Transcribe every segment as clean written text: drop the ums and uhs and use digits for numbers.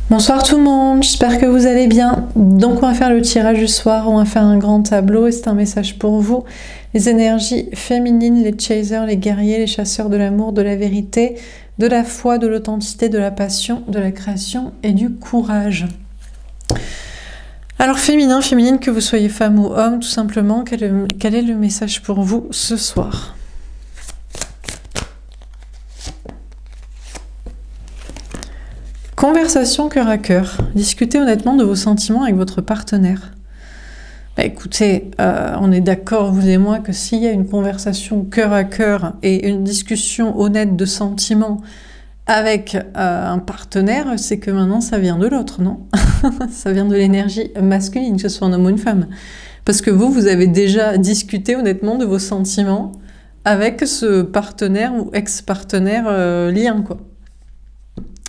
Bonsoir tout le monde, j'espère que vous allez bien. Donc on va faire le tirage du soir, on va faire un grand tableau et c'est un message pour vous. Les énergies féminines, les chasers, les guerriers, les chasseurs de l'amour, de la vérité, de la foi, de l'authenticité, de la passion, de la création et du courage. Alors féminin, féminine, que vous soyez femme ou homme, tout simplement, quel est le message pour vous ce soir ? Conversation cœur à cœur. Discutez honnêtement de vos sentiments avec votre partenaire. Bah écoutez, on est d'accord, vous et moi, que s'il y a une conversation cœur à cœur et une discussion honnête de sentiments avec un partenaire, c'est que maintenant ça vient de l'autre, non? Ça vient de l'énergie masculine, que ce soit un homme ou une femme. Parce que vous avez déjà discuté honnêtement de vos sentiments avec ce partenaire ou ex-partenaire lien, quoi.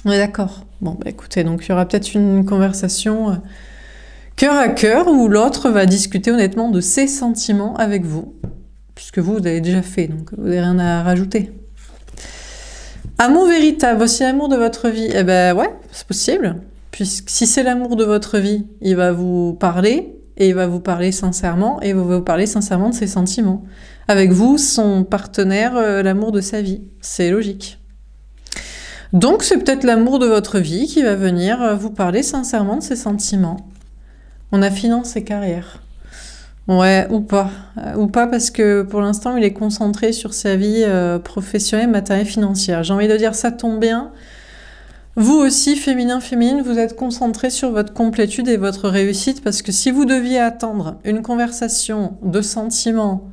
On est d'accord. Bon, bah écoutez, donc il y aura peut-être une conversation cœur à cœur où l'autre va discuter honnêtement de ses sentiments avec vous, puisque vous avez déjà fait, donc vous n'avez rien à rajouter. Amour véritable, voici l'amour de votre vie. Eh ben ouais, c'est possible, puisque si c'est l'amour de votre vie, il va vous parler, et il va vous parler sincèrement, et il va vous parler sincèrement de ses sentiments. Avec vous, son partenaire, l'amour de sa vie. C'est logique. Donc c'est peut-être l'amour de votre vie qui va venir vous parler sincèrement de ses sentiments. On a finance et carrière. Ouais, ou pas. Ou pas parce que pour l'instant il est concentré sur sa vie professionnelle, matérielle, financière. J'ai envie de dire ça tombe bien. Vous aussi, féminin, féminine, vous êtes concentré sur votre complétude et votre réussite parce que si vous deviez attendre une conversation de sentiments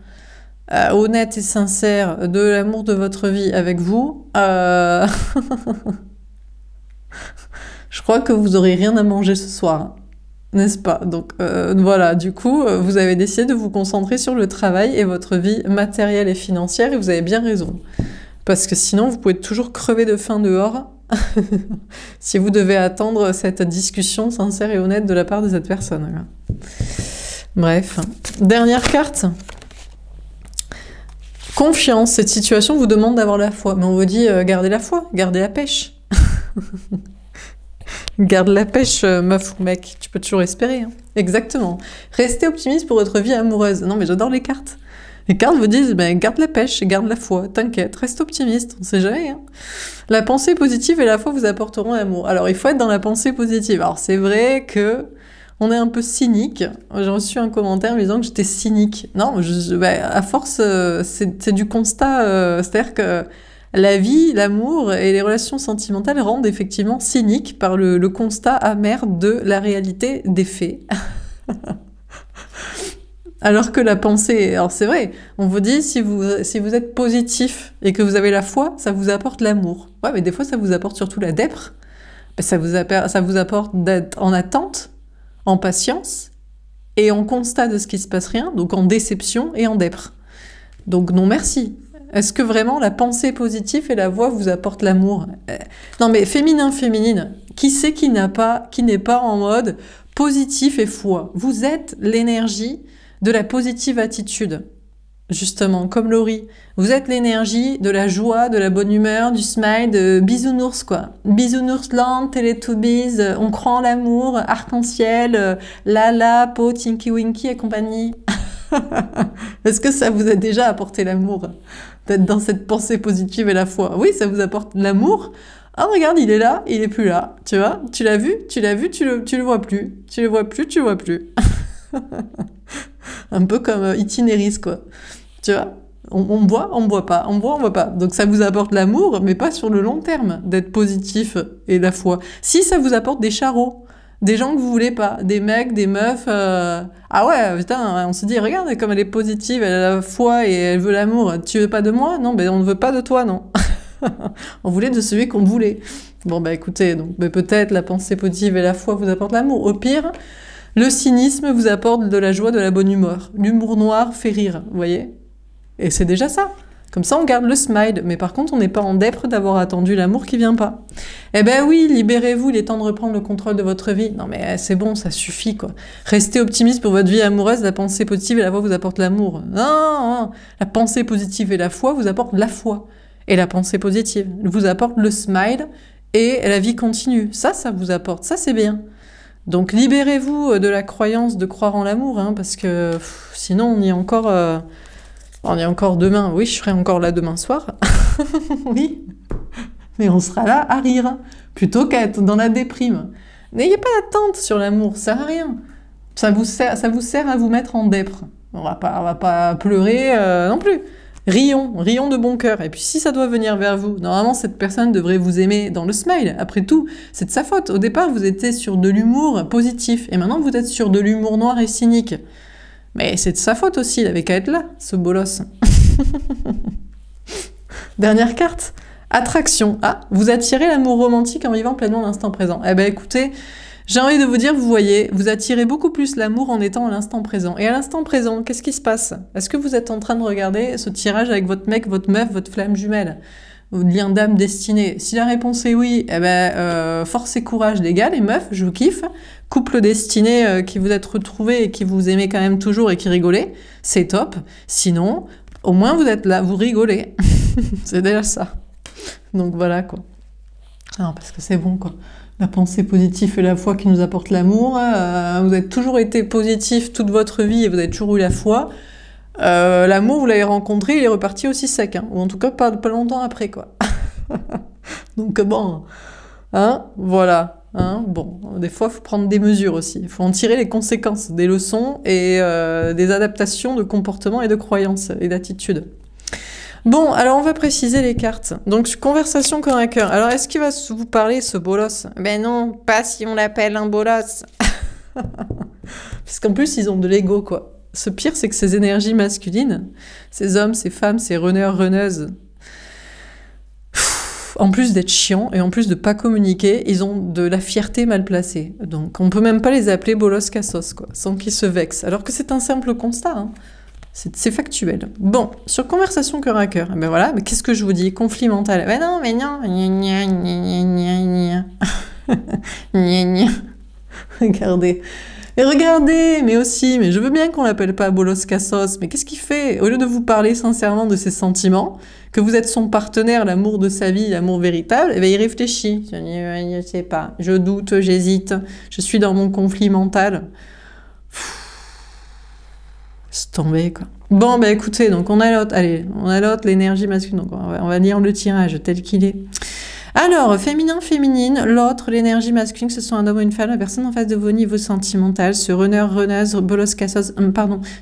honnête et sincère de l'amour de votre vie avec vous, je crois que vous aurez rien à manger ce soir, n'est-ce pas? Donc voilà, du coup, vous avez décidé de vous concentrer sur le travail et votre vie matérielle et financière, et vous avez bien raison. Parce que sinon, vous pouvez toujours crever de faim dehors si vous devez attendre cette discussion sincère et honnête de la part de cette personne. Bref, dernière carte. Confiance, cette situation vous demande d'avoir la foi. Mais on vous dit, gardez la foi, gardez la pêche. Garde la pêche, meuf ou mec, tu peux toujours espérer. Hein. Exactement. Restez optimiste pour votre vie amoureuse. Non mais j'adore les cartes. Les cartes vous disent, ben, garde la pêche, garde la foi, t'inquiète, reste optimiste, on sait jamais. Hein. La pensée positive et la foi vous apporteront l'amour. Alors il faut être dans la pensée positive. Alors c'est vrai que on est un peu cynique. J'ai reçu un commentaire me disant que j'étais cynique. Non, à force, c'est du constat. C'est-à-dire que la vie, l'amour et les relations sentimentales rendent effectivement cynique par le constat amer de la réalité des faits. Alors que la pensée... Alors c'est vrai, on vous dit, si vous êtes positif et que vous avez la foi, ça vous apporte l'amour. Ouais, mais des fois, ça vous apporte surtout la dèpre. Ça vous apporte d'être en attente, en patience, et en constat de ce qui se passe rien, donc en déception et en dèpre. Donc non merci. Est-ce que vraiment la pensée positive et la voix vous apportent l'amour? Non mais féminin, féminine, qui c'est qui n'est pas en mode positif et foi? Vous êtes l'énergie de la positive attitude. Justement, comme Laurie. Vous êtes l'énergie de la joie, de la bonne humeur, du smile, de bisounours, quoi. Bisounoursland, Teletubbies, on croit en l'amour, arc-en-ciel, Lala, Po, Tinky Winky et compagnie. Est-ce que ça vous a déjà apporté l'amour d'être dans cette pensée positive et la foi? Oui, ça vous apporte l'amour. Ah, regarde, il est là, il est plus là. Tu vois? Tu l'as vu, tu le vois plus. Tu le vois plus, tu le vois plus. Un peu comme Itinéris, quoi. Tu vois, on boit, on boit pas, on boit, on boit pas. Donc ça vous apporte l'amour, mais pas sur le long terme, d'être positif et la foi. Si ça vous apporte des charros, des gens que vous voulez pas, des mecs, des meufs... Ah ouais, putain, on se dit, regarde comme elle est positive, elle a la foi et elle veut l'amour. Tu veux pas de moi? Non, ben on ne veut pas de toi, non. On voulait de celui qu'on voulait. Bon, bah écoutez, donc peut-être la pensée positive et la foi vous apportent l'amour. Au pire... Le cynisme vous apporte de la joie, de la bonne humeur. L'humour noir fait rire, vous voyez? Et c'est déjà ça. Comme ça, on garde le smile. Mais par contre, on n'est pas en dèpre d'avoir attendu l'amour qui vient pas. Eh ben oui, libérez-vous, il est temps de reprendre le contrôle de votre vie. Non mais c'est bon, ça suffit, quoi. Restez optimiste pour votre vie amoureuse, la pensée positive et la foi vous apportent l'amour. Non, la pensée positive et la foi vous apportent la foi. Et la pensée positive vous apporte le smile et la vie continue. Ça vous apporte, ça c'est bien. Donc libérez-vous de la croyance de croire en l'amour, hein, parce que sinon on y est encore demain. Oui, je serai encore là demain soir. Oui, mais on sera là à rire, plutôt qu'à être dans la déprime. N'ayez pas d'attente sur l'amour, ça sert à rien. Ça vous sert à vous mettre en dépre. On va pas pleurer non plus. Rions de bon cœur. Et puis si ça doit venir vers vous, normalement cette personne devrait vous aimer dans le smile. Après tout, c'est de sa faute. Au départ, vous étiez sur de l'humour positif. Et maintenant, vous êtes sur de l'humour noir et cynique. Mais c'est de sa faute aussi, il avait qu'à être là, ce bolos. Dernière carte. Attraction. Ah, vous attirez l'amour romantique en vivant pleinement l'instant présent. Eh ben écoutez, j'ai envie de vous dire, vous voyez, vous attirez beaucoup plus l'amour en étant à l'instant présent. Et à l'instant présent, qu'est-ce qui se passe? Est-ce que vous êtes en train de regarder ce tirage avec votre mec, votre meuf, votre flamme jumelle, votre lien d'âme destiné? Si la réponse est oui, eh ben, force et courage les gars, les meufs, je vous kiffe. Couple destiné qui vous êtes retrouvés et qui vous aimez quand même toujours et qui rigolez, c'est top. Sinon, au moins vous êtes là, vous rigolez. C'est déjà ça. Donc voilà quoi. Non, parce que c'est bon quoi. La pensée positive et la foi qui nous apporte l'amour. Vous avez toujours été positif toute votre vie et vous avez toujours eu la foi. L'amour, vous l'avez rencontré, il est reparti aussi sec. Hein, ou en tout cas, pas longtemps après, quoi. Donc bon, hein, voilà. Hein, bon, des fois, il faut prendre des mesures aussi. Il faut en tirer les conséquences, des leçons et des adaptations de comportement et de croyances et d'attitudes. Bon, alors on va préciser les cartes. Donc, conversation corps à cœur. Alors, est-ce qu'il va vous parler, ce bolos? Ben non, pas si on l'appelle un bolos. Parce qu'en plus, ils ont de l'ego, quoi. Ce pire, c'est que ces énergies masculines, ces hommes, ces femmes, ces runners, runneuses, en plus d'être chiants et en plus de pas communiquer, ils ont de la fierté mal placée. Donc, on peut même pas les appeler bolos cassos, quoi, sans qu'ils se vexent. Alors que c'est un simple constat, hein. C'est factuel. Bon, sur conversation cœur à cœur, ben voilà, mais qu'est-ce que je vous dis? Conflit mental. Ben non, mais non. Regardez. Et regardez, mais aussi, mais je veux bien qu'on l'appelle pas bolos cassos, mais qu'est-ce qu'il fait? Au lieu de vous parler sincèrement de ses sentiments, que vous êtes son partenaire, l'amour de sa vie, l'amour véritable, eh ben il réfléchit. Je sais pas, je doute, j'hésite, je suis dans mon conflit mental. C'est tombé, quoi. Bon, bah écoutez, donc on a l'autre, allez, on a l'autre, l'énergie masculine, donc on va lire le tirage tel qu'il est. Alors, féminin, féminine, l'autre, l'énergie masculine, que ce soit un homme ou une femme, la personne en face de vos niveaux sentimental, ce runner, runneuse, bolos, cassos,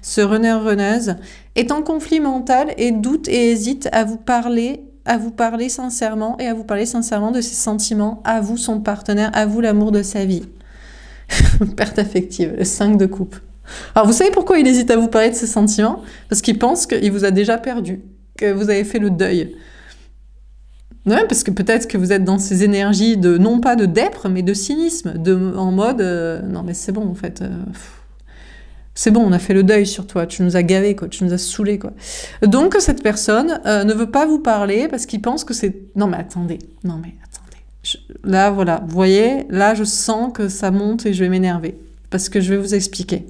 ce runner, runneuse, est en conflit mental et doute et hésite à vous parler sincèrement et à vous parler sincèrement de ses sentiments, à vous, son partenaire, à vous, l'amour de sa vie. Perte affective, le 5 de coupe. Alors, vous savez pourquoi il hésite à vous parler de ses sentiments? Parce qu'il pense qu'il vous a déjà perdu, que vous avez fait le deuil. Ouais, parce que peut-être que vous êtes dans ces énergies de, non pas de dèpre, mais de cynisme, en mode non mais c'est bon en fait, c'est bon, on a fait le deuil sur toi, tu nous as gavé, quoi, tu nous as saoulé, quoi. Donc cette personne ne veut pas vous parler parce qu'il pense que c'est... Non mais attendez. Là, voilà, vous voyez, là je sens que ça monte et je vais m'énerver. Parce que je vais vous expliquer.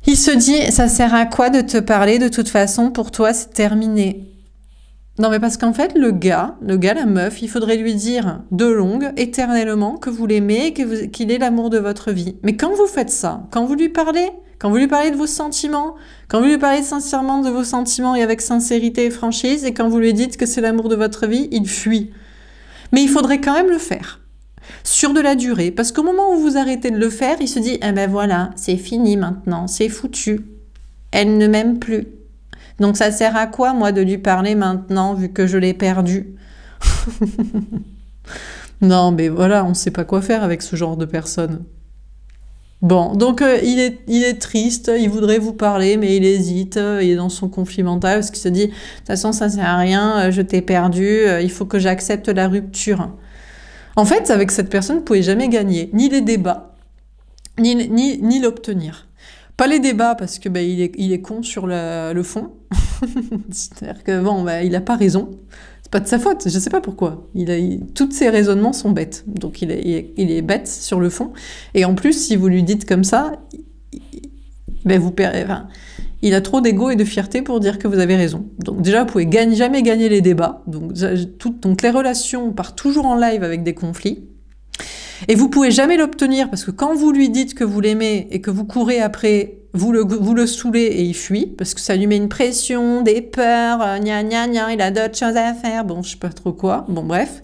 Il se dit, ça sert à quoi de te parler? De toute façon, pour toi, c'est terminé. Non, mais parce qu'en fait, le gars, la meuf, il faudrait lui dire de longue, éternellement, que vous l'aimez et qu'il est l'amour de votre vie. Mais quand vous faites ça, quand vous lui parlez de vos sentiments, quand vous lui parlez sincèrement de vos sentiments et avec sincérité et franchise, et quand vous lui dites que c'est l'amour de votre vie, il fuit. Mais il faudrait quand même le faire. Sur de la durée, parce qu'au moment où vous arrêtez de le faire, il se dit « Eh ben voilà, c'est fini maintenant, c'est foutu. Elle ne m'aime plus. Donc ça sert à quoi, moi, de lui parler maintenant, vu que je l'ai perdu ?» Non, mais voilà, on ne sait pas quoi faire avec ce genre de personne. Bon, donc il est triste, il voudrait vous parler, mais il hésite, il est dans son conflit mental, parce qu'il se dit « De toute façon, ça sert à rien, je t'ai perdu, il faut que j'accepte la rupture. » En fait, avec cette personne, vous ne pouvez jamais gagner ni les débats, ni l'obtenir. Pas les débats, parce que il est con sur le fond. C'est-à-dire que bon, il n'a pas raison. C'est pas de sa faute, je ne sais pas pourquoi. Tous ses raisonnements sont bêtes. Donc il est bête sur le fond. Et en plus, si vous lui dites comme ça, vous perdez. Enfin, il a trop d'ego et de fierté pour dire que vous avez raison. Donc déjà, vous pouvez jamais gagner les débats. Donc les relations partent toujours en live avec des conflits. Et vous pouvez jamais l'obtenir parce que quand vous lui dites que vous l'aimez et que vous courez après, vous le saoulez et il fuit parce que ça lui met une pression, des peurs, gna gna gna, il a d'autres choses à faire, bon, je sais pas trop quoi, bon bref.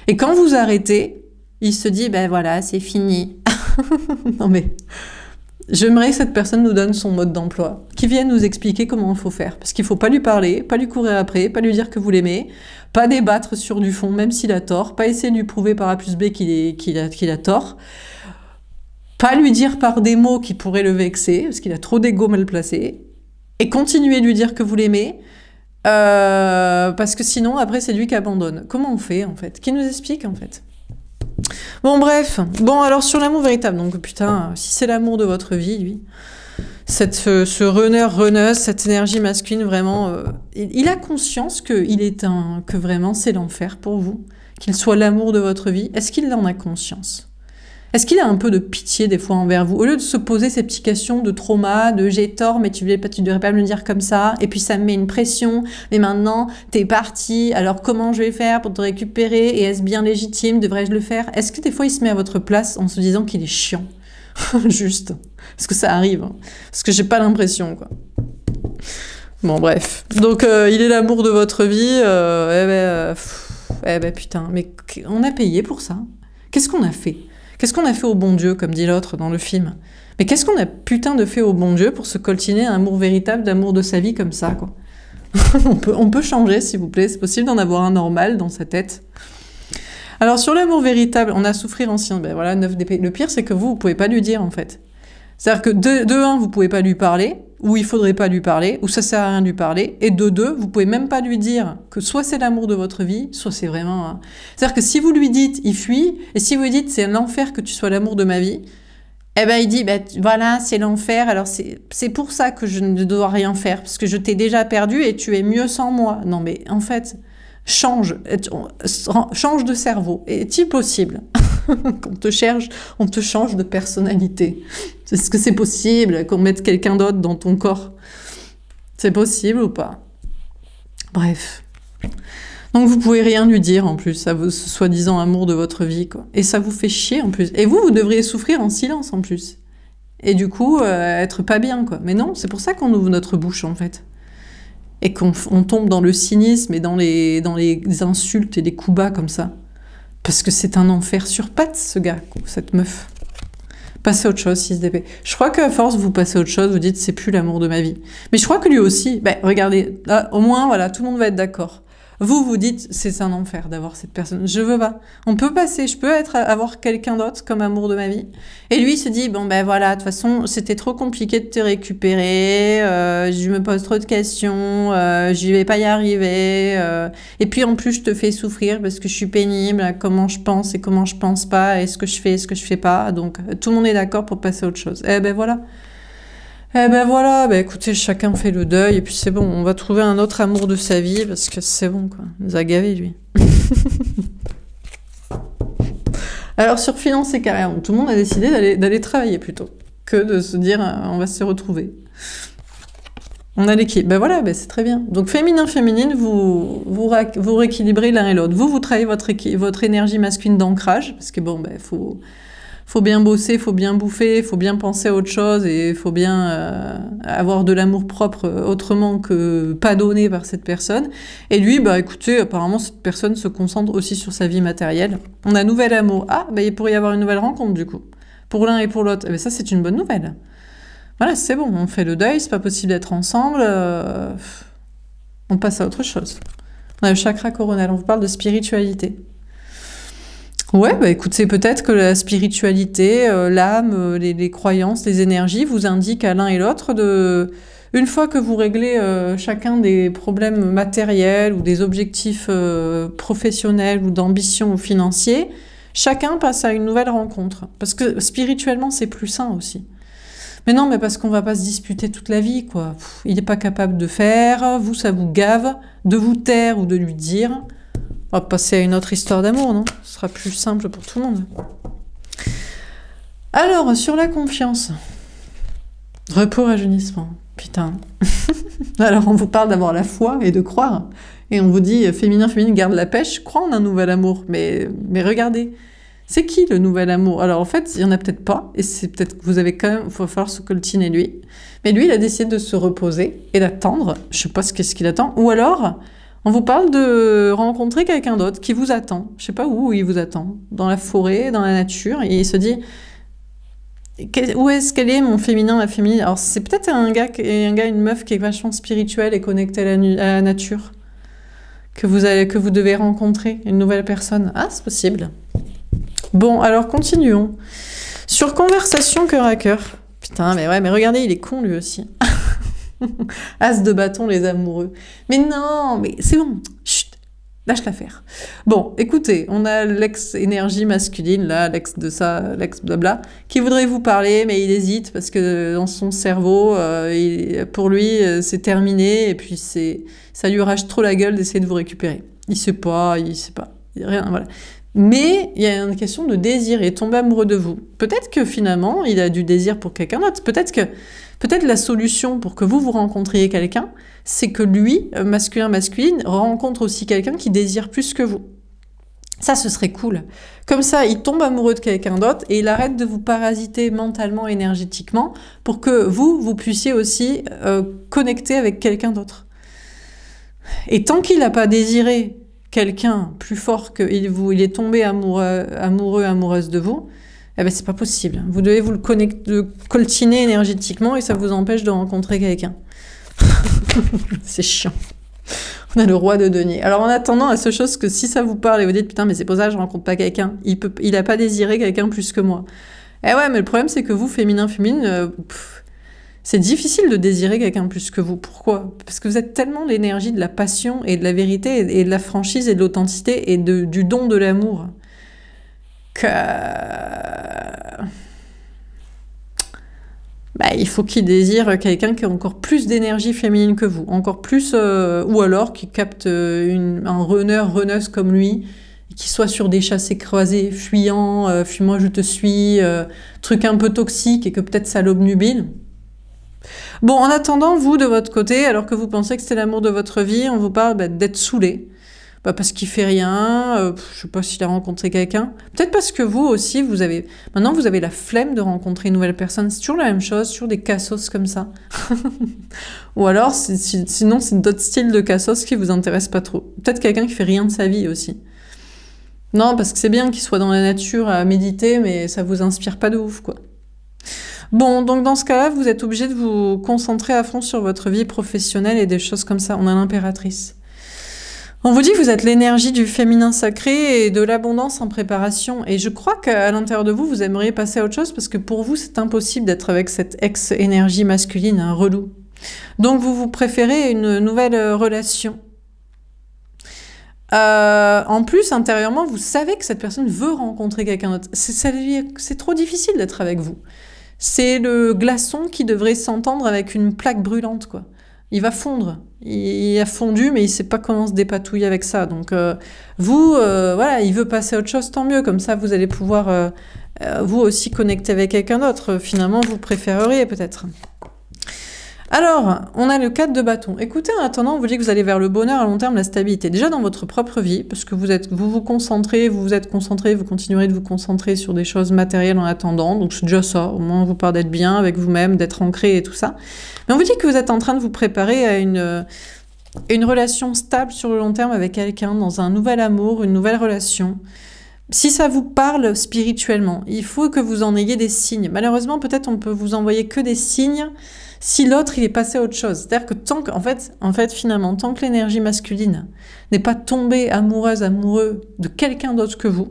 Et quand vous arrêtez, il se dit, ben voilà, c'est fini. Non mais, j'aimerais que cette personne nous donne son mode d'emploi, qu'il vienne nous expliquer comment il faut faire. Parce qu'il faut pas lui parler, pas lui courir après, pas lui dire que vous l'aimez, pas débattre sur du fond, même s'il a tort, pas essayer de lui prouver par A plus B qu'il a tort, pas lui dire par des mots qui pourraient le vexer, parce qu'il a trop d'ego mal placé, et continuer de lui dire que vous l'aimez, parce que sinon, après, c'est lui qui abandonne. Comment on fait, en fait? Qui nous explique, en fait? Bon, bref. Bon, alors, sur l'amour véritable, donc, putain, si c'est l'amour de votre vie, lui, ce runneuse, cette énergie masculine, vraiment, il a conscience que vraiment, c'est l'enfer pour vous, qu'il soit l'amour de votre vie. Est-ce qu'il en a conscience? Est-ce qu'il a un peu de pitié des fois envers vous? Au lieu de se poser ces petites questions de trauma, de j'ai tort, mais tu devrais pas me le dire comme ça, et puis ça me met une pression, mais maintenant t'es parti, alors comment je vais faire pour te récupérer, et est-ce bien légitime, devrais-je le faire? Est-ce que des fois il se met à votre place en se disant qu'il est chiant? Juste. Parce que ça arrive. Hein. Parce que j'ai pas l'impression, quoi. Bon, bref. Donc, il est l'amour de votre vie, putain, mais on a payé pour ça. Qu'est-ce qu'on a fait? Qu'est-ce qu'on a fait au bon Dieu, comme dit l'autre dans le film? Mais qu'est-ce qu'on a putain de fait au bon Dieu pour se coltiner un amour véritable d'amour de sa vie comme ça, quoi? on peut changer, s'il vous plaît. C'est possible d'en avoir un normal dans sa tête. Alors, sur l'amour véritable, on a souffrir ancien. Ben voilà, 9 d'épée. Le pire, c'est que vous pouvez pas lui dire, en fait. C'est-à-dire que de 1, vous pouvez pas lui parler, ou il faudrait pas lui parler, ou ça sert à rien de lui parler, et de 2, vous pouvez même pas lui dire que soit c'est l'amour de votre vie, soit c'est vraiment... Hein. C'est-à-dire que si vous lui dites, il fuit, et si vous lui dites, c'est l'enfer que tu sois l'amour de ma vie, eh ben il dit, ben voilà, c'est l'enfer, alors c'est pour ça que je ne dois rien faire, parce que je t'ai déjà perdu et tu es mieux sans moi. Non mais, en fait... Change de cerveau. Est-il possible qu'on on te change de personnalité? Est-ce que c'est possible qu'on mette quelqu'un d'autre dans ton corps? C'est possible ou pas? Bref. Donc vous pouvez rien lui dire en plus à vos soi-disant amour de votre vie, quoi. Et ça vous fait chier en plus. Et vous devriez souffrir en silence en plus. Et du coup, être pas bien, quoi. Mais non, c'est pour ça qu'on ouvre notre bouche en fait. Et qu'on tombe dans le cynisme et dans les insultes et les coups bas comme ça. Parce que c'est un enfer sur pattes, ce gars, cette meuf. Passez à autre chose, 6 d'épée. Je crois qu'à force, vous passez à autre chose, vous dites, c'est plus l'amour de ma vie. Mais je crois que lui aussi, ben, regardez, là, au moins, voilà, tout le monde va être d'accord. Vous dites, c'est un enfer d'avoir cette personne. Je veux pas. On peut passer, je peux avoir quelqu'un d'autre comme amour de ma vie. Et lui, il se dit, bon, ben voilà, de toute façon, c'était trop compliqué de te récupérer, je me pose trop de questions, j'y vais pas y arriver, et puis en plus, je te fais souffrir parce que je suis pénible à comment je pense et comment je pense pas, et ce que je fais et ce que je fais pas. Donc, tout le monde est d'accord pour passer à autre chose. Eh ben voilà. Eh ben voilà, ben écoutez, chacun fait le deuil, et puis c'est bon, on va trouver un autre amour de sa vie, parce que c'est bon, quoi. Il nous a gavé, lui. Alors, sur finance et carrière, tout le monde a décidé d'aller travailler, plutôt, que de se dire, on va se retrouver. On a l'équilibre. Ben voilà, ben c'est très bien. Donc, féminin, féminine, vous rééquilibrez l'un et l'autre. Vous travaillez votre énergie masculine d'ancrage, parce que bon, ben, faut bien bosser, faut bien bouffer, faut bien penser à autre chose et faut bien avoir de l'amour propre autrement que pas donné par cette personne. Et lui, bah écoutez, apparemment cette personne se concentre aussi sur sa vie matérielle. On a nouvel amour. Ah, bah il pourrait y avoir une nouvelle rencontre du coup. Pour l'un et pour l'autre. Eh ben, ça c'est une bonne nouvelle. Voilà, c'est bon, on fait le deuil, c'est pas possible d'être ensemble. On passe à autre chose. On a le chakra coronal, on vous parle de spiritualité. Ouais, bah écoutez, peut-être que la spiritualité, l'âme, les croyances, les énergies vous indiquent à l'un et l'autre une fois que vous réglez chacun des problèmes matériels ou des objectifs professionnels ou d'ambition ou financiers, chacun passe à une nouvelle rencontre. Parce que spirituellement, c'est plus sain aussi. Mais non, mais parce qu'on va pas se disputer toute la vie, quoi. Il n'est pas capable de faire, vous, ça vous gave, de vous taire ou de lui dire. On va passer à une autre histoire d'amour, non? Ce sera plus simple pour tout le monde. Alors, sur la confiance. Repos, rajeunissement. Putain. Alors on vous parle d'avoir la foi et de croire. Et on vous dit, féminin, féminine, garde la pêche, crois en un nouvel amour. Mais regardez, c'est qui le nouvel amour? Alors en fait, il n'y en a peut-être pas. Et c'est peut-être que vous avez quand même, il va falloir se coltiner lui. Mais lui, il a décidé de se reposer et d'attendre. Je sais pas qu'est-ce qu'il attend. Ou alors, on vous parle de rencontrer quelqu'un d'autre qui vous attend. Je sais pas où il vous attend. Dans la forêt, dans la nature. Et il se dit... Où est-ce qu'elle est, mon féminin, ma féminine? Alors, c'est peut-être un gars, une meuf qui est vachement spirituelle et connectée à la nature que vous devez rencontrer, une nouvelle personne. Ah, c'est possible. Bon, alors continuons. Sur conversation cœur à cœur. Putain, mais ouais, mais regardez, il est con lui aussi. As de bâton, les amoureux. Mais non, mais c'est bon. Chut. Lâche l'affaire. Bon, écoutez, on a l'ex-énergie masculine, là, l'ex de ça, l'ex-blabla, qui voudrait vous parler, mais il hésite parce que dans son cerveau, pour lui, c'est terminé, et puis ça lui arrache trop la gueule d'essayer de vous récupérer. Il sait pas, rien, voilà. Mais il y a une question de désir, il est tombé amoureux de vous. Peut-être que finalement, il a du désir pour quelqu'un d'autre. Peut-être la solution pour que vous rencontriez quelqu'un, c'est que lui, masculin-masculine, rencontre aussi quelqu'un qui désire plus que vous. Ça, ce serait cool. Comme ça, il tombe amoureux de quelqu'un d'autre et il arrête de vous parasiter mentalement, énergétiquement, pour que vous puissiez aussi connecter avec quelqu'un d'autre. Et tant qu'il n'a pas désiré quelqu'un plus fort qu'il est tombé amoureux, amoureuse de vous, eh ben c'est pas possible. Vous devez vous le coltiner énergétiquement et ça vous empêche de rencontrer quelqu'un. C'est chiant. On a le roi de denier. Alors en attendant, à ce chose que si ça vous parle et vous dites putain mais c'est pour ça que je rencontre pas quelqu'un, il a pas désiré quelqu'un plus que moi. Eh ouais, mais le problème c'est que vous, féminin, c'est difficile de désirer quelqu'un plus que vous. Pourquoi? Parce que vous êtes tellement l'énergie de la passion et de la vérité et de la franchise et de l'authenticité et du don de l'amour que... il faut qu'il désire quelqu'un qui a encore plus d'énergie féminine que vous, encore plus, ou alors qui capte un runneuse comme lui, qui soit sur des chassés croisés, fuyant, fuis-moi je te suis, truc un peu toxique et que peut-être ça l'obnubile. Bon, en attendant, vous, de votre côté, alors que vous pensez que c'est l'amour de votre vie, on vous parle d'être saoulé. Parce qu'il fait rien, je sais pas s'il a rencontré quelqu'un. Peut-être parce que vous aussi, maintenant vous avez la flemme de rencontrer une nouvelle personne. C'est toujours la même chose, toujours des cassos comme ça. Ou alors, sinon, c'est d'autres styles de cassos qui vous intéressent pas trop. Peut-être quelqu'un qui fait rien de sa vie aussi. Non, parce que c'est bien qu'il soit dans la nature à méditer, mais ça vous inspire pas de ouf, quoi. Bon, donc dans ce cas-là, vous êtes obligé de vous concentrer à fond sur votre vie professionnelle et des choses comme ça. On a l'impératrice. On vous dit que vous êtes l'énergie du féminin sacré et de l'abondance en préparation. Et je crois qu'à l'intérieur de vous, vous aimeriez passer à autre chose parce que pour vous, c'est impossible d'être avec cette ex-énergie masculine, un relou. Donc vous préférez une nouvelle relation. En plus, intérieurement, vous savez que cette personne veut rencontrer quelqu'un d'autre. C'est trop difficile d'être avec vous. C'est le glaçon qui devrait s'entendre avec une plaque brûlante, quoi. Il va fondre. Il a fondu, mais il sait pas comment se dépatouiller avec ça. Donc, voilà, il veut passer à autre chose, tant mieux. Comme ça, vous allez pouvoir, vous aussi, connecter avec quelqu'un d'autre. Finalement, vous préféreriez peut-être. Alors, on a le 4 de bâton. Écoutez, en attendant, on vous dit que vous allez vers le bonheur à long terme, la stabilité. Déjà dans votre propre vie, parce que vous concentrez, vous êtes concentré, vous continuerez de vous concentrer sur des choses matérielles en attendant. Donc c'est déjà ça. Au moins, on vous parle d'être bien avec vous-même, d'être ancré et tout ça. Mais on vous dit que vous êtes en train de vous préparer à une relation stable sur le long terme avec quelqu'un, dans un nouvel amour, une nouvelle relation. Si ça vous parle spirituellement, il faut que vous en ayez des signes. Malheureusement, peut-être on peut vous envoyer que des signes si l'autre, il est passé à autre chose. C'est-à-dire que en fait, finalement, tant que l'énergie masculine n'est pas tombée amoureux de quelqu'un d'autre que vous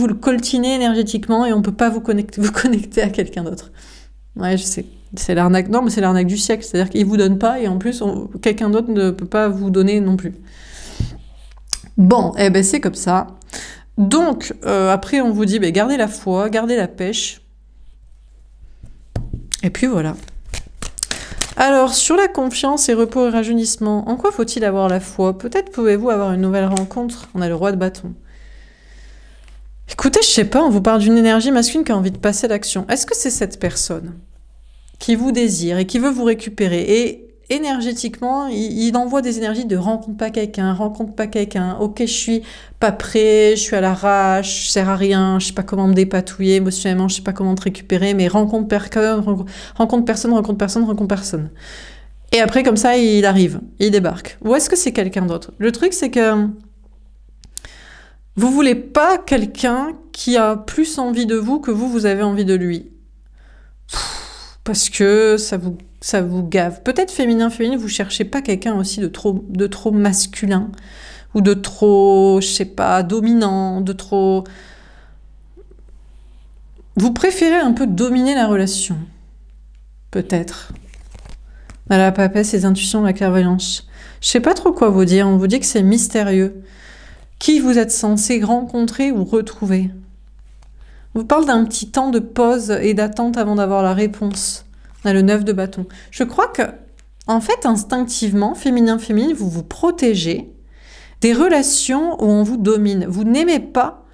le coltinez énergétiquement et on ne peut pas vous connecter à quelqu'un d'autre. Ouais, je sais. C'est l'arnaque. Non, mais c'est l'arnaque du siècle. C'est-à-dire qu'il ne vous donne pas et en plus, quelqu'un d'autre ne peut pas vous donner non plus. Bon, eh ben c'est comme ça. Donc, après, on vous dit, gardez la foi, gardez la pêche. Et puis voilà. Alors, sur la confiance et repos et rajeunissement, en quoi faut-il avoir la foi? Peut-être pouvez-vous avoir une nouvelle rencontre. On a le roi de bâton. Écoutez, je sais pas, on vous parle d'une énergie masculine qui a envie de passer à l'action. Est-ce que c'est cette personne qui vous désire et qui veut vous récupérer. Et énergétiquement, il envoie des énergies de rencontre pas quelqu'un, ok, je suis pas prêt, je suis à l'arrache, je sers à rien, je sais pas comment me dépatouiller émotionnellement, je sais pas comment te récupérer, mais rencontre personne. Et après, comme ça, il arrive, il débarque. Ou est-ce que c'est quelqu'un d'autre? Le truc, c'est que vous voulez pas quelqu'un qui a plus envie de vous que vous avez envie de lui. Parce que ça vous gave. Peut-être féminin, vous cherchez pas quelqu'un aussi de trop masculin, ou de trop, je sais pas, dominant, de trop... Vous préférez un peu dominer la relation. Peut-être. La papesse, les intuitions, la clairvoyance. Je sais pas trop quoi vous dire, on vous dit que c'est mystérieux. Qui vous êtes censé rencontrer ou retrouver? On vous parle d'un petit temps de pause et d'attente avant d'avoir la réponse. On a le 9 de bâton. Je crois que, en fait, instinctivement, féminin, vous vous protégez des relations où on vous domine. Vous n'aimez pas,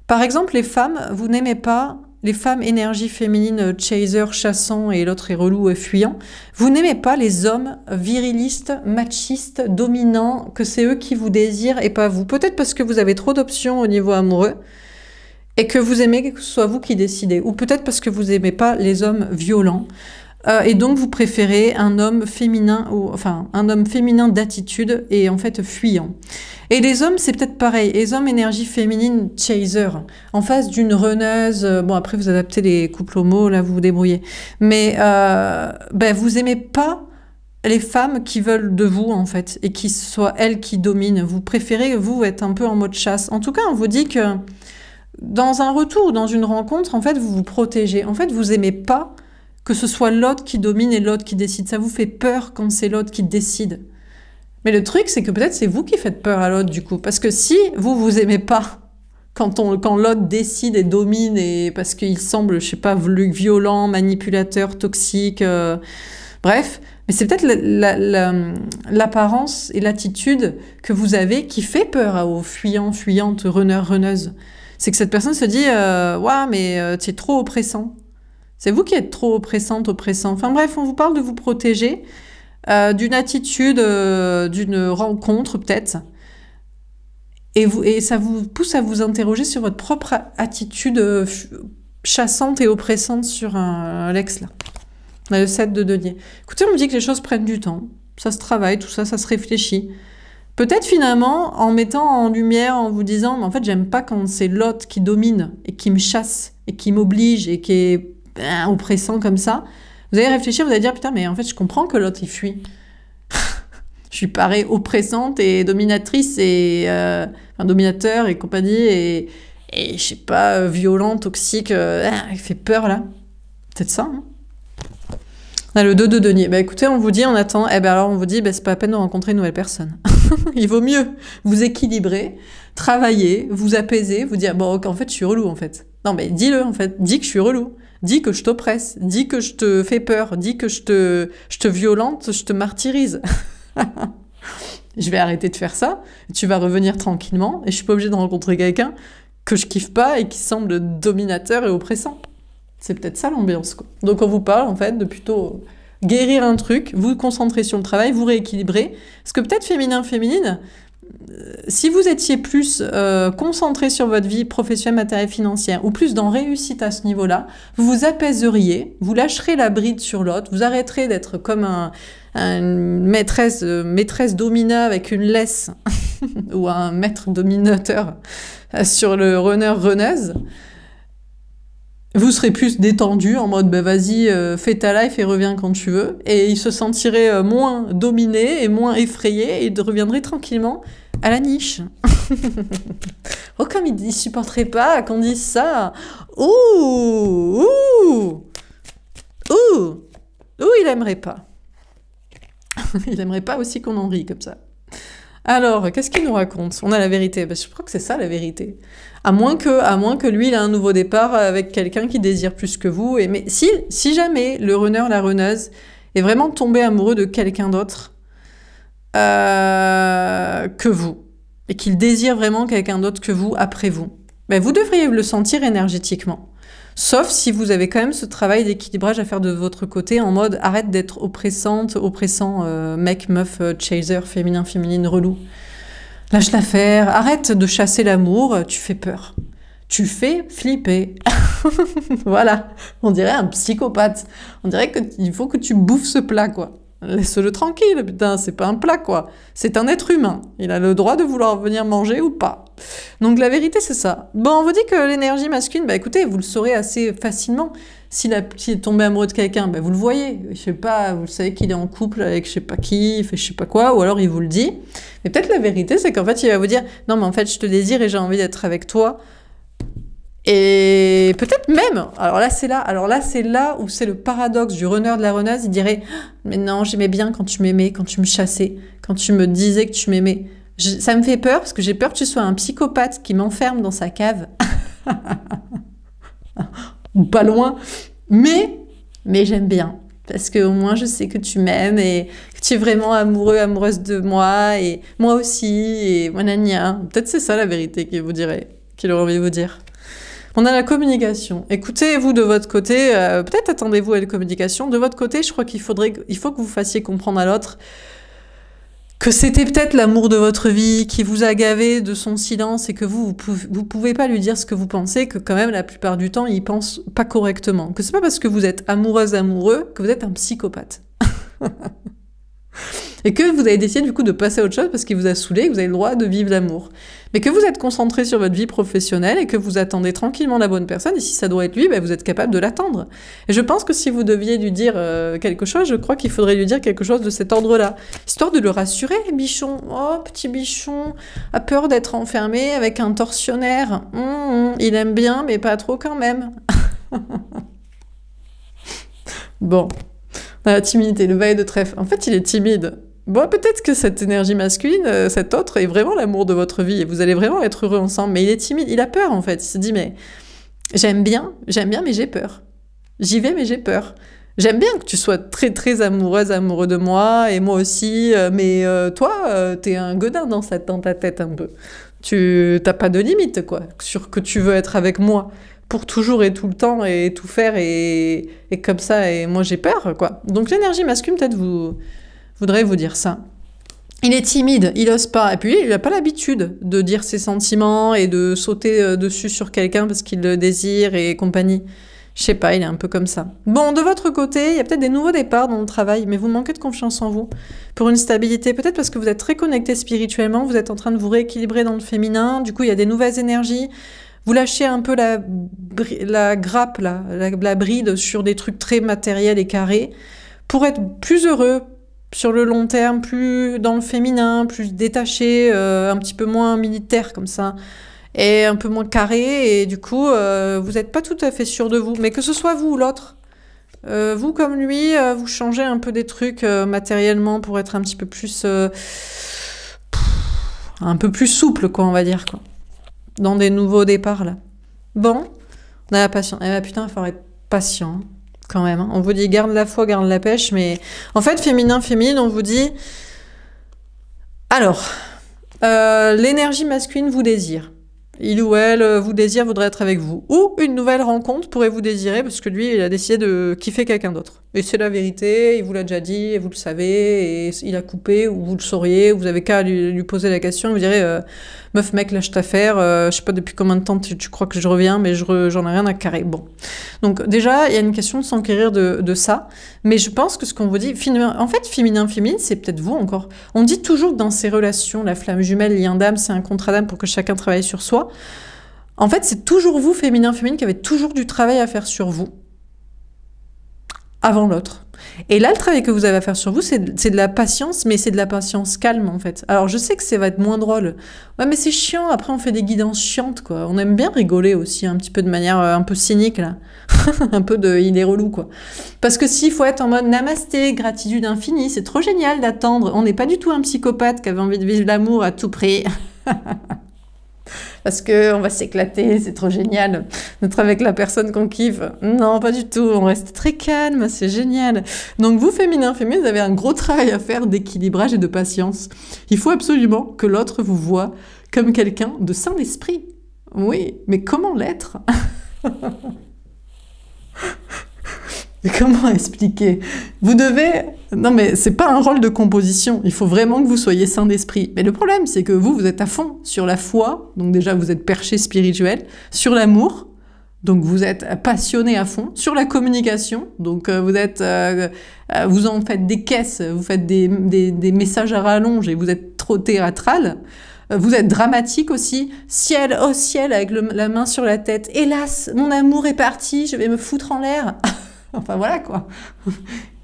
par exemple, les femmes, vous n'aimez pas les femmes énergie féminine, chaser, chassant, et l'autre est relou et fuyant. Vous n'aimez pas les hommes virilistes, machistes, dominants, que c'est eux qui vous désirent et pas vous. Peut-être parce que vous avez trop d'options au niveau amoureux et que vous aimez que ce soit vous qui décidez. Ou peut-être parce que vous n'aimez pas les hommes violents. Et donc vous préférez un homme féminin, un homme féminin d'attitude et en fait fuyant. Et les hommes, c'est peut-être pareil. Les hommes énergie féminine chaser, en face d'une runneuse. Bon, après vous adaptez les couples homo, là vous vous débrouillez. Mais vous aimez pas les femmes qui veulent de vous en fait et qui soient elles qui dominent. Vous préférez vous être un peu en mode chasse. En tout cas, on vous dit que dans un retour, dans une rencontre, en fait vous vous protégez. En fait, vous aimez pas que ce soit l'autre qui domine et l'autre qui décide. Ça vous fait peur quand c'est l'autre qui décide. Mais le truc, c'est que peut-être c'est vous qui faites peur à l'autre, du coup. Parce que si vous aimez pas quand l'autre décide et domine, et parce qu'il semble, je sais pas, violent, manipulateur, toxique, bref. Mais c'est peut-être l'apparence et l'attitude que vous avez qui fait peur aux fuyants, fuyantes, runneurs, runneuses. C'est que cette personne se dit « Ouah, mais tu es trop oppressant ». C'est vous qui êtes trop oppressante, oppressant. Enfin bref, on vous parle de vous protéger d'une attitude, d'une rencontre peut-être. Et ça vous pousse à vous interroger sur votre propre attitude chassante et oppressante sur l'ex là. On a le 7 de denier. Écoutez, on me dit que les choses prennent du temps. Ça se travaille, tout ça, ça se réfléchit. Peut-être finalement, en mettant en lumière, en vous disant « Mais en fait, j'aime pas quand c'est l'autre qui domine et qui me chasse et qui m'oblige et qui est oppressant comme ça. » Vous allez réfléchir, vous allez dire « Putain, mais en fait, je comprends que l'autre, il fuit. » Je suis pareil oppressante et dominatrice et... dominateur et compagnie et je sais pas, violent, toxique, il fait peur, là. Peut-être ça, hein. On a le 2 de denier. Bah écoutez, on vous dit, on attend. Eh ben alors, on vous dit, c'est pas la peine de rencontrer une nouvelle personne. Il vaut mieux vous équilibrer, travailler, vous apaiser, vous dire, bon, en fait, je suis relou, en fait. Non, mais dis-le, en fait. Dis que je suis relou. Dis que je t'oppresse. Dis que je te fais peur. Dis que je te violente, je te martyrise. Je vais arrêter de faire ça. Tu vas revenir tranquillement et je suis pas obligée de rencontrer quelqu'un que je kiffe pas et qui semble dominateur et oppressant. C'est peut-être ça l'ambiance, quoi. Donc on vous parle, en fait, de plutôt guérir un truc, vous concentrer sur le travail, vous rééquilibrer. Parce que peut-être féminin-féminine, si vous étiez plus concentré sur votre vie professionnelle, matérielle, financière, ou plus dans réussite à ce niveau-là, vous vous apaiseriez, vous lâcherez la bride sur l'autre, vous arrêterez d'être comme une maîtresse domina avec une laisse, ou un maître dominateur sur le runner-runneuse. Vous serez plus détendu, en mode bah, vas-y, fais ta life et reviens quand tu veux. Et il se sentirait moins dominé et moins effrayé et reviendrait tranquillement à la niche. Oh, comme il supporterait pas qu'on dise ça. Ouh, ouh, ouh, ouh, il aimerait pas. Il aimerait pas aussi qu'on en rit comme ça. Alors, qu'est-ce qu'il nous raconte? On a la vérité. Ben, je crois que c'est ça la vérité. À moins que lui, il a un nouveau départ avec quelqu'un qui désire plus que vous. Mais si jamais le runner, la runneuse, est vraiment tombé amoureux de quelqu'un d'autre que vous, et qu'il désire vraiment quelqu'un d'autre que vous après vous, ben, vous devriez le sentir énergétiquement. Sauf si vous avez quand même ce travail d'équilibrage à faire de votre côté, en mode arrête d'être oppressante, oppressant, mec, meuf, chaser, féminin, féminine, relou. Lâche l'affaire, arrête de chasser l'amour, tu fais peur. Tu fais flipper. Voilà, on dirait un psychopathe. On dirait qu'il faut que tu bouffes ce plat, quoi. Laisse-le tranquille, putain, c'est pas un plat, quoi. C'est un être humain. Il a le droit de vouloir venir manger ou pas. Donc la vérité, c'est ça. Bon, on vous dit que l'énergie masculine, bah écoutez, vous le saurez assez facilement. S'il est tombé amoureux de quelqu'un, bah vous le voyez. Je sais pas, vous savez qu'il est en couple avec je sais pas qui, il fait je sais pas quoi, ou alors il vous le dit. Mais peut-être la vérité, c'est qu'en fait, il va vous dire, non, mais en fait, je te désire et j'ai envie d'être avec toi. Et peut-être même, alors là c'est là où c'est le paradoxe du runner de la runneuse, il dirait « Mais non, j'aimais bien quand tu m'aimais, quand tu me chassais, quand tu me disais que tu m'aimais. Ça me fait peur parce que j'ai peur que tu sois un psychopathe qui m'enferme dans sa cave. » Ou pas loin. Mais j'aime bien. Parce qu'au moins je sais que tu m'aimes et que tu es vraiment amoureux, amoureuse de moi et moi aussi et voilà. Peut-être c'est ça la vérité qu'il vous dirait, qu'il aurait envie de vous dire. On a la communication. Écoutez, vous de votre côté, peut-être attendez-vous à la communication. De votre côté, je crois qu'il faut que vous fassiez comprendre à l'autre que c'était peut-être l'amour de votre vie qui vous a gavé de son silence et que vous pouvez pas lui dire ce que vous pensez, que quand même la plupart du temps, il pense pas correctement. Que c'est pas parce que vous êtes amoureuse, amoureux que vous êtes un psychopathe. Et que vous avez décidé du coup de passer à autre chose parce qu'il vous a saoulé et que vous avez le droit de vivre l'amour. Mais que vous êtes concentré sur votre vie professionnelle et que vous attendez tranquillement la bonne personne, et si ça doit être lui, bah, vous êtes capable de l'attendre. Et je pense que si vous deviez lui dire quelque chose, je crois qu'il faudrait lui dire quelque chose de cet ordre-là, histoire de le rassurer, bichon. Oh, petit bichon, a peur d'être enfermé avec un tortionnaire. Il aime bien, mais pas trop quand même. Bon, la timidité, le valet de trèfle. En fait, il est timide. Bon, peut-être que cette énergie masculine, cet autre, est vraiment l'amour de votre vie et vous allez vraiment être heureux ensemble. Mais il est timide, il a peur en fait. Il se dit, mais j'aime bien, mais j'ai peur. J'y vais, mais j'ai peur. J'aime bien que tu sois très très amoureuse, amoureux de moi et moi aussi, mais toi, t'es un godin dans ta tête un peu. T'as pas de limite, quoi, sur que tu veux être avec moi pour toujours et tout le temps et tout faire et comme ça, et moi j'ai peur, quoi. Donc l'énergie masculine, peut-être voudrais vous dire ça. Il est timide, il ose pas. Et puis, il n'a pas l'habitude de dire ses sentiments et de sauter dessus sur quelqu'un parce qu'il le désire et compagnie. Je sais pas, il est un peu comme ça. Bon, de votre côté, il y a peut-être des nouveaux départs dans le travail, mais vous manquez de confiance en vous pour une stabilité. Peut-être parce que vous êtes très connecté spirituellement, vous êtes en train de vous rééquilibrer dans le féminin. Du coup, il y a des nouvelles énergies. Vous lâchez un peu la grappe, la bride sur des trucs très matériels et carrés pour être plus heureux, sur le long terme, plus dans le féminin, plus détaché, un petit peu moins militaire comme ça, et un peu moins carré, et du coup, vous n'êtes pas tout à fait sûr de vous. Mais que ce soit vous ou l'autre, vous comme lui, vous changez un peu des trucs matériellement pour être un petit peu plus... un peu plus souple, quoi, on va dire, quoi. Dans des nouveaux départs, là. Bon, on a la patience. Eh ben putain, il faut être patient, quand même. Hein. On vous dit garde la foi, garde la pêche, mais en fait, féminin, féminine, on vous dit... Alors, l'énergie masculine vous désire. Il ou elle vous désire, voudrait être avec vous. Ou une nouvelle rencontre pourrait vous désirer, parce que lui, il a décidé de kiffer quelqu'un d'autre. Et c'est la vérité, il vous l'a déjà dit, et vous le savez, et il a coupé, ou vous le sauriez, vous avez qu'à lui poser la question, vous direz meuf, mec, lâche ta affaire, je sais pas depuis combien de temps tu crois que je reviens, mais j'en ai rien à carrer. Bon. Donc déjà, il y a une question de s'enquérir de ça, mais je pense que ce qu'on vous dit, en fait, féminin, féminine, c'est peut-être vous encore. On dit toujours que dans ces relations, la flamme jumelle, lien d'âme, c'est un contrat d'âme pour que chacun travaille sur soi. En fait, c'est toujours vous, féminin, féminine, qui avez toujours du travail à faire sur vous, avant l'autre. Et là, le travail que vous avez à faire sur vous, c'est de la patience, mais c'est de la patience calme, en fait. Alors, je sais que ça va être moins drôle. Ouais, mais c'est chiant, après on fait des guidances chiantes, quoi. On aime bien rigoler aussi, un petit peu de manière un peu cynique, là. Un peu de « il est relou », quoi. Parce que s'il faut être en mode « namasté, gratitude infinie », c'est trop génial d'attendre. On n'est pas du tout un psychopathe qui avait envie de vivre l'amour à tout prix. Parce qu'on va s'éclater, c'est trop génial d'être avec la personne qu'on kiffe. Non, pas du tout, on reste très calme, c'est génial. Donc vous, féminin, féminine, vous avez un gros travail à faire d'équilibrage et de patience. Il faut absolument que l'autre vous voie comme quelqu'un de sain d'esprit. Oui, mais comment l'être? Mais comment expliquer? Vous devez... Non mais c'est pas un rôle de composition, il faut vraiment que vous soyez sain d'esprit. Mais le problème, c'est que vous êtes à fond sur la foi, donc déjà vous êtes perché spirituel, sur l'amour, donc vous êtes passionné à fond, sur la communication, donc vous en faites des caisses, vous faites des messages à rallonge et vous êtes trop théâtral. Vous êtes dramatique aussi. Ciel, oh ciel, avec la main sur la tête. Hélas, mon amour est parti, je vais me foutre en l'air. Enfin voilà quoi.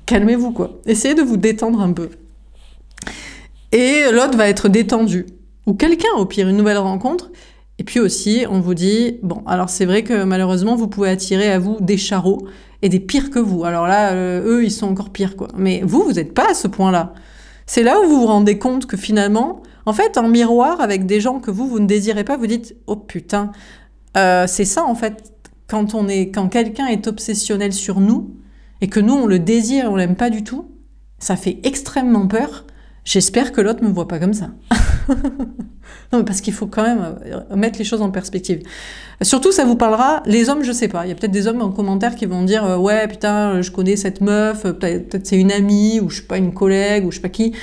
Calmez-vous quoi. Essayez de vous détendre un peu. Et l'autre va être détendu. Ou quelqu'un, au pire, une nouvelle rencontre. Et puis aussi, on vous dit, bon, alors c'est vrai que malheureusement, vous pouvez attirer à vous des charros et des pires que vous. Alors là, eux, ils sont encore pires quoi. Mais vous n'êtes pas à ce point-là. C'est là où vous vous rendez compte que finalement, en fait, en miroir, avec des gens que vous ne désirez pas, vous dites « Oh putain, c'est ça en fait, quand quelqu'un est obsessionnel sur nous, et que nous, on le désire et on l'aime pas du tout, ça fait extrêmement peur. J'espère que l'autre me voit pas comme ça. » Non, mais parce qu'il faut quand même mettre les choses en perspective. Surtout, ça vous parlera, les hommes, je sais pas. Il y a peut-être des hommes en commentaire qui vont dire « Ouais, putain, je connais cette meuf, peut-être c'est une amie, ou je sais pas, une collègue, ou je sais pas qui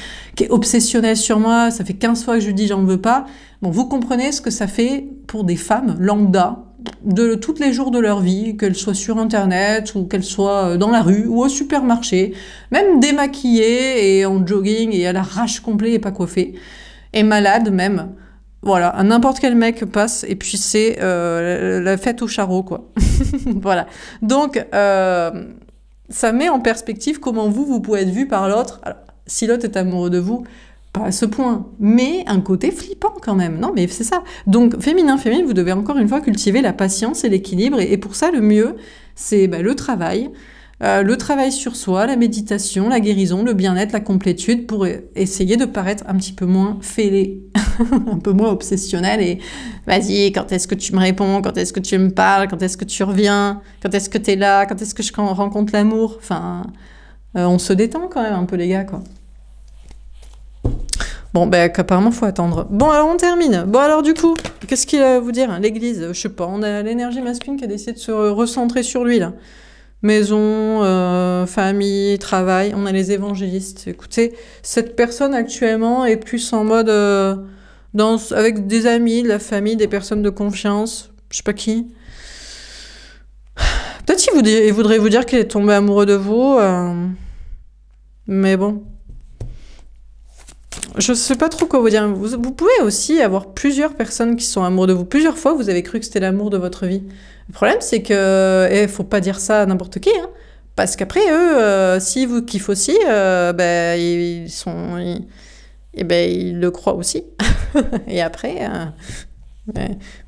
est obsessionnelle sur moi, ça fait 15 fois que je lui dis j'en veux pas. » Bon, vous comprenez ce que ça fait pour des femmes lambda, de tous les jours de leur vie, qu'elles soient sur Internet, ou qu'elles soient dans la rue, ou au supermarché, même démaquillées et en jogging, et à l'arrache complet et pas coiffée, et malade même. Voilà, n'importe quel mec passe, et puis c'est la fête au charreau, quoi. Voilà. Donc, ça met en perspective comment vous pouvez être vu par l'autre. Si l'autre est amoureux de vous, pas à ce point, mais un côté flippant quand même. Non, mais c'est ça. Donc, féminin, vous devez encore une fois cultiver la patience et l'équilibre, et pour ça, le mieux, c'est le travail sur soi, la méditation, la guérison, le bien-être, la complétude, pour essayer de paraître un petit peu moins fêlé, un peu moins obsessionnel, et vas-y, quand est-ce que tu me réponds, quand est-ce que tu me parles, quand est-ce que tu reviens, quand est-ce que t'es là, quand est-ce que je rencontre l'amour, enfin, on se détend quand même un peu les gars, quoi. Bon, qu'apparemment, faut attendre. Bon, alors on termine. Bon, alors du coup, qu'est-ce qu'il a à vous dire, l'église? Je sais pas, on a l'énergie masculine qui a décidé de se recentrer sur lui, là. Maison, famille, travail, on a les évangélistes. Écoutez, cette personne actuellement est plus en mode avec des amis, de la famille, des personnes de confiance, je sais pas qui. Peut-être qu'il voudrait vous dire qu'il est tombé amoureux de vous, mais bon. Je sais pas trop quoi vous dire. Vous pouvez aussi avoir plusieurs personnes qui sont amoureuses de vous. Plusieurs fois, vous avez cru que c'était l'amour de votre vie. Le problème, c'est que... faut pas dire ça à n'importe qui, hein, parce qu'après, eux, s'ils vous kiffent aussi, ils le croient aussi. Et après...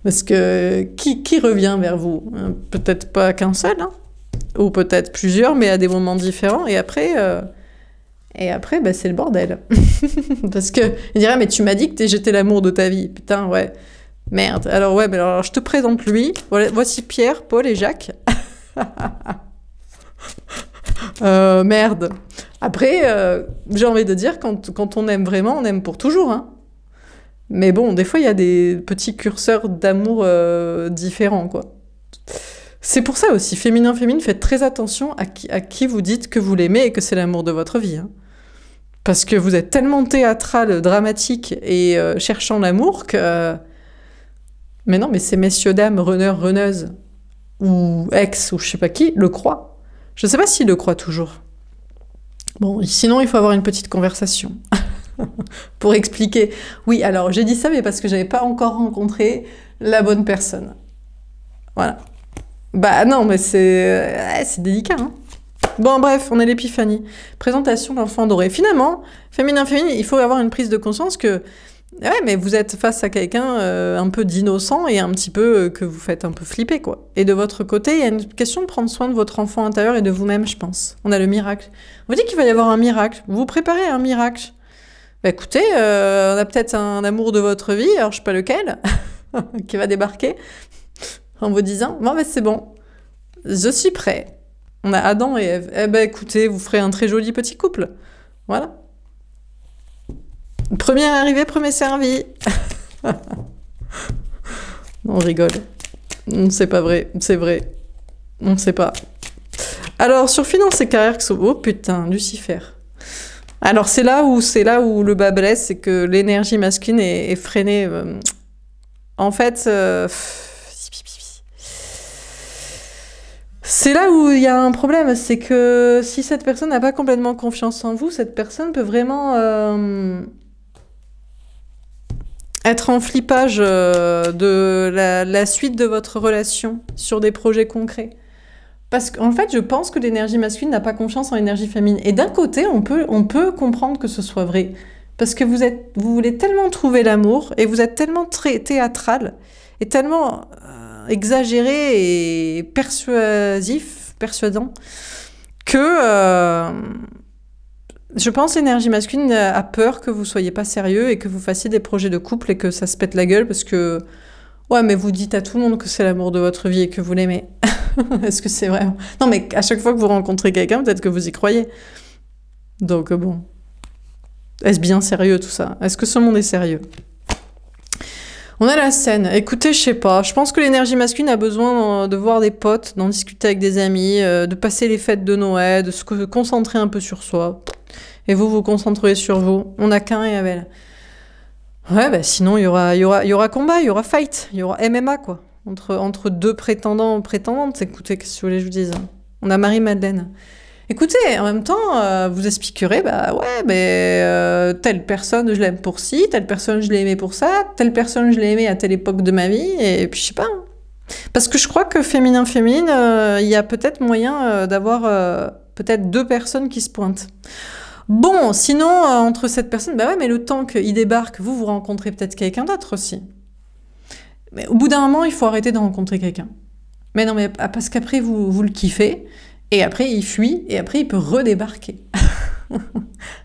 parce que qui revient vers vous? Peut-être pas qu'un seul, hein, ou peut-être plusieurs, mais à des moments différents. Et après, c'est le bordel. Parce que il dirait, mais tu m'as dit que j'étais l'amour de ta vie. Putain, ouais. Merde. Alors, ouais, mais alors, je te présente lui. Voilà, voici Pierre, Paul et Jacques. Merde. Après, j'ai envie de dire, quand on aime vraiment, on aime pour toujours, hein. Mais bon, des fois, il y a des petits curseurs d'amour différents, quoi. C'est pour ça aussi, féminin, faites très attention à qui vous dites que vous l'aimez et que c'est l'amour de votre vie, hein. Parce que vous êtes tellement théâtral, dramatique et cherchant l'amour que... Mais non, mais ces messieurs, dames, runneurs, runneuses, ou ex, ou je sais pas qui, le croient. Je sais pas s'ils le croient toujours. Bon, sinon, il faut avoir une petite conversation. Pour expliquer. Oui, alors, j'ai dit ça, mais parce que j'avais pas encore rencontré la bonne personne. Voilà. Bah non, mais c'est délicat, hein. Bon, bref, on est l'épiphanie. Présentation d'enfant doré. Finalement, féminin, il faut avoir une prise de conscience que... Ouais, mais vous êtes face à quelqu'un un peu d'innocent et un petit peu que vous faites un peu flipper, quoi. Et de votre côté, il y a une question de prendre soin de votre enfant intérieur et de vous-même, je pense. On a le miracle. On vous dit qu'il va y avoir un miracle. Vous vous préparez à un miracle. Bah écoutez, on a peut-être un amour de votre vie, alors je sais pas lequel, qui va débarquer en vous disant « Bon, c'est bon, je suis prêt. » On a Adam et Ève. Eh ben écoutez, vous ferez un très joli petit couple. Voilà. Premier arrivé, premier servi. On rigole. C'est pas vrai, c'est vrai. On ne sait pas. Alors, sur finance et carrière, oh putain, Lucifer. Alors, c'est là où le bas blesse, c'est que l'énergie masculine est freinée. En fait, c'est là où il y a un problème, c'est que si cette personne n'a pas complètement confiance en vous, cette personne peut vraiment être en flippage de la suite de votre relation sur des projets concrets. Parce qu'en fait, je pense que l'énergie masculine n'a pas confiance en l'énergie féminine. Et d'un côté, on peut comprendre que ce soit vrai. Parce que vous voulez tellement trouver l'amour, et vous êtes tellement très théâtral, et tellement exagéré et persuadant, que je pense que l'énergie masculine a peur que vous soyez pas sérieux, et que vous fassiez des projets de couple, et que ça se pète la gueule, parce que... Ouais, mais vous dites à tout le monde que c'est l'amour de votre vie et que vous l'aimez. Est-ce que c'est vrai? Non, mais à chaque fois que vous rencontrez quelqu'un, peut-être que vous y croyez. Donc bon. Est-ce bien sérieux tout ça? Est-ce que ce monde est sérieux? On a la scène. Écoutez, je sais pas. Je pense que l'énergie masculine a besoin de voir des potes, d'en discuter avec des amis, de passer les fêtes de Noël, de se concentrer un peu sur soi. Et vous vous concentrez sur vous. On n'a qu'un et Abel. Ouais, bah sinon il y aura combat, il y aura fight, il y aura MMA quoi. Entre deux prétendants ou prétendantes. Écoutez, qu'est-ce que vous voulez que je vous dise? On a Marie-Madeleine. Écoutez, en même temps, vous expliquerez, bah ouais, mais telle personne je l'aime pour ci, telle personne je l'ai aimée pour ça, telle personne je l'ai aimée à telle époque de ma vie, et puis je sais pas. Hein. Parce que je crois que féminin-féminine, il y a peut-être moyen d'avoir peut-être deux personnes qui se pointent. Bon, sinon, entre cette personne, bah ouais, mais le temps qu'il débarque, vous rencontrez peut-être quelqu'un d'autre aussi. Mais au bout d'un moment, il faut arrêter de rencontrer quelqu'un. Mais non, mais parce qu'après, vous le kiffez, et après, il fuit, et après, il peut redébarquer.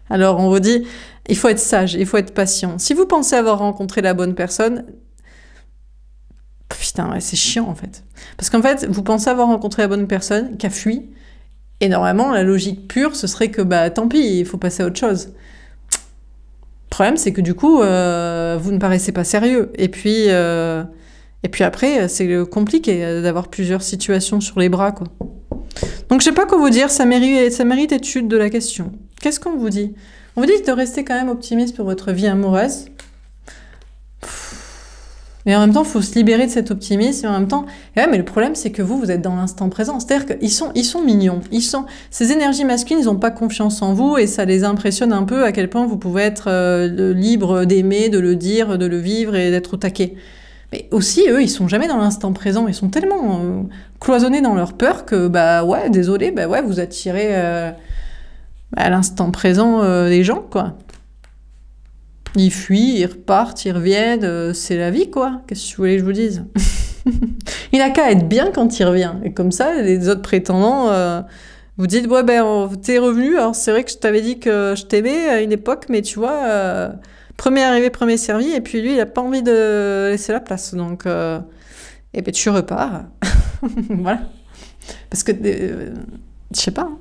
Alors, on vous dit, il faut être sage, il faut être patient. Si vous pensez avoir rencontré la bonne personne, putain, ouais, c'est chiant, en fait. Parce qu'en fait, vous pensez avoir rencontré la bonne personne, qui a fui, et normalement, la logique pure, ce serait que, bah, tant pis, il faut passer à autre chose. Le problème, c'est que du coup, vous ne paraissez pas sérieux. Et puis après, c'est compliqué d'avoir plusieurs situations sur les bras, quoi. Donc, je sais pas quoi vous dire, ça mérite étude de la question. Qu'est-ce qu'on vous dit? On vous dit de rester quand même optimiste pour votre vie amoureuse. Et en même temps, il faut se libérer de cet optimisme. Et en même temps, ouais, mais le problème, c'est que vous êtes dans l'instant présent. C'est-à-dire qu'ils sont mignons. Ces énergies masculines, ils n'ont pas confiance en vous et ça les impressionne un peu à quel point vous pouvez être libre d'aimer, de le dire, de le vivre et d'être au taquet. Mais aussi, eux, ils sont jamais dans l'instant présent. Ils sont tellement cloisonnés dans leur peur que, bah ouais, désolé, bah ouais, vous attirez à l'instant présent les gens, quoi. Ils fuient, ils repartent, ils reviennent, c'est la vie, quoi. Qu'est-ce que vous voulez que je vous dise? Il n'a qu'à être bien quand il revient. Et comme ça, les autres prétendants, vous dites, ouais, ben, t'es revenu, alors c'est vrai que je t'avais dit que je t'aimais à une époque, mais tu vois, premier arrivé, premier servi, et puis lui, il n'a pas envie de laisser la place. Donc, et ben, tu repars. Voilà. Parce que, je sais pas, hein.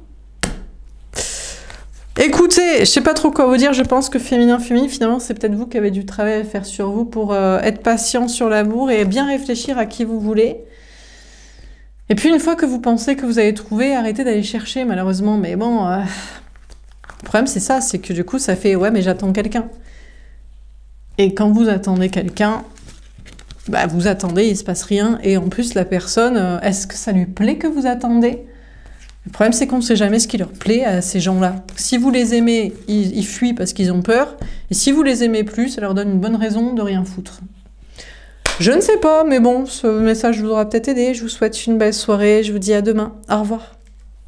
Écoutez, je sais pas trop quoi vous dire, je pense que féminin-féminine, finalement, c'est peut-être vous qui avez du travail à faire sur vous pour être patient sur l'amour et bien réfléchir à qui vous voulez. Et puis, une fois que vous pensez que vous avez trouvé, arrêtez d'aller chercher, malheureusement. Mais bon, le problème, c'est ça, c'est que du coup, ça fait « ouais, mais j'attends quelqu'un ». Et quand vous attendez quelqu'un, bah, vous attendez, il se passe rien. Et en plus, la personne, est-ce que ça lui plaît que vous attendez ? Le problème, c'est qu'on ne sait jamais ce qui leur plaît à ces gens-là. Si vous les aimez, ils fuient parce qu'ils ont peur. Et si vous les aimez plus, ça leur donne une bonne raison de rien foutre. Je ne sais pas, mais bon, ce message vous aura peut-être aidé. Je vous souhaite une belle soirée. Je vous dis à demain. Au revoir.